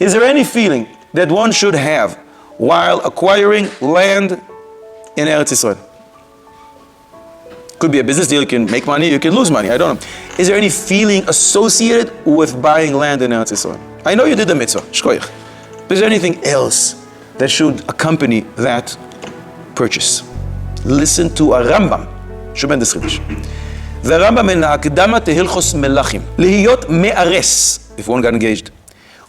Is there any feeling that one should have while acquiring land in Eretz Yisrael? Could be a business deal, you can make money, you can lose money, I don't know. Is there any feeling associated with buying land in Eretz Yisrael? I know you did the mitzvah, shkoyach. But is there anything else that should accompany that purchase? Listen to a Rambam, tremendous Chiddush. The Rambam in Hakdama Tehilchos Melachim, Lihiyot me'ares, if one got engaged.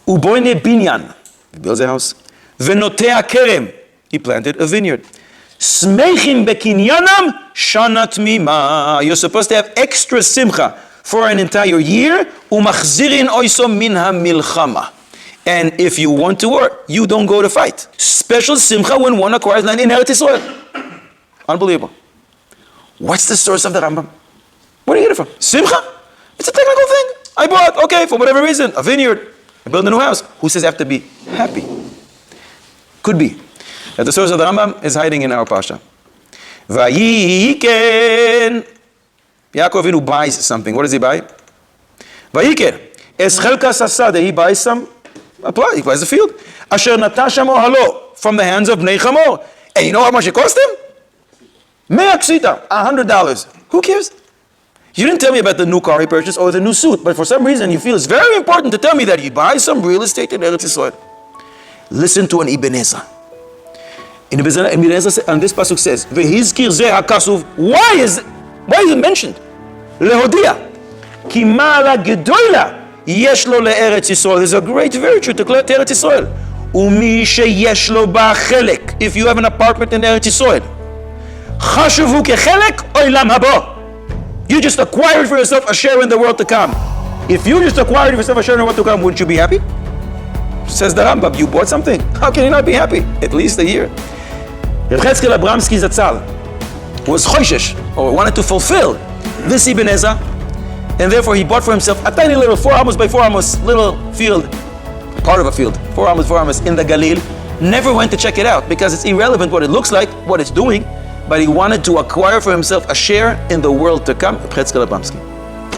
Uboine binyan, he builds a house. Venotea kerem, he planted a vineyard. Smechim bekinyanam shana tmima. You're supposed to have extra simcha for an entire year. Umachzirin oiso min hamilchama. And if you want to work, you don't go to fight. Special simcha when one acquires land in Eretz Yisrael. Unbelievable. What's the source of the Rambam? Where do you get it from? Simcha? It's a technical thing. I bought, okay, for whatever reason, a vineyard. I built a new house. Who says I have to be happy? Could be that the source of the Rambam is hiding in our Pasha. Vayiken. Yaakov Avinu buys something. What does he buy? Vayiken. Es chelkas hasada. He buys a plot. He buys a field. Asher natasham ohalo. From the hands of Bnei Chamor. And you know how much it cost him? Me'aksita. $100. Who cares? You didn't tell me about the new car he purchased or the new suit, but for some reason you feel it's very important to tell me that he buys some real estate in Eretz Yisrael. Listen to an Ibn Ezra. In Ibn Ezra, and this pasuk says, "Vehizkir zeh hakasuv." Why is it mentioned? Lehodia, ki ma'ala gedola yesh lo le'eretz Yisrael. There's a great virtue to Eretz Yisrael. Umi sheyesh lo ba chelek. If you have an apartment in Eretz Yisrael, chashuvu kechelek oilam habo. You just acquired for yourself a share in the world to come. If you just acquired for yourself a share in the world to come, wouldn't you be happy? Says the Rambam, you bought something. How can you not be happy? At least a year. Reb Chetzkel Abramsky Zatzal was choishesh, or wanted to fulfill this Ibn Ezra, and therefore he bought for himself a tiny little 4 amos by 4 amos little field, part of a field, 4 amos in the Galil. Never went to check it out because it's irrelevant what it looks like, what it's doing, but he wanted to acquire for himself a share in the world to come. Reb Chetzkel Abramsky.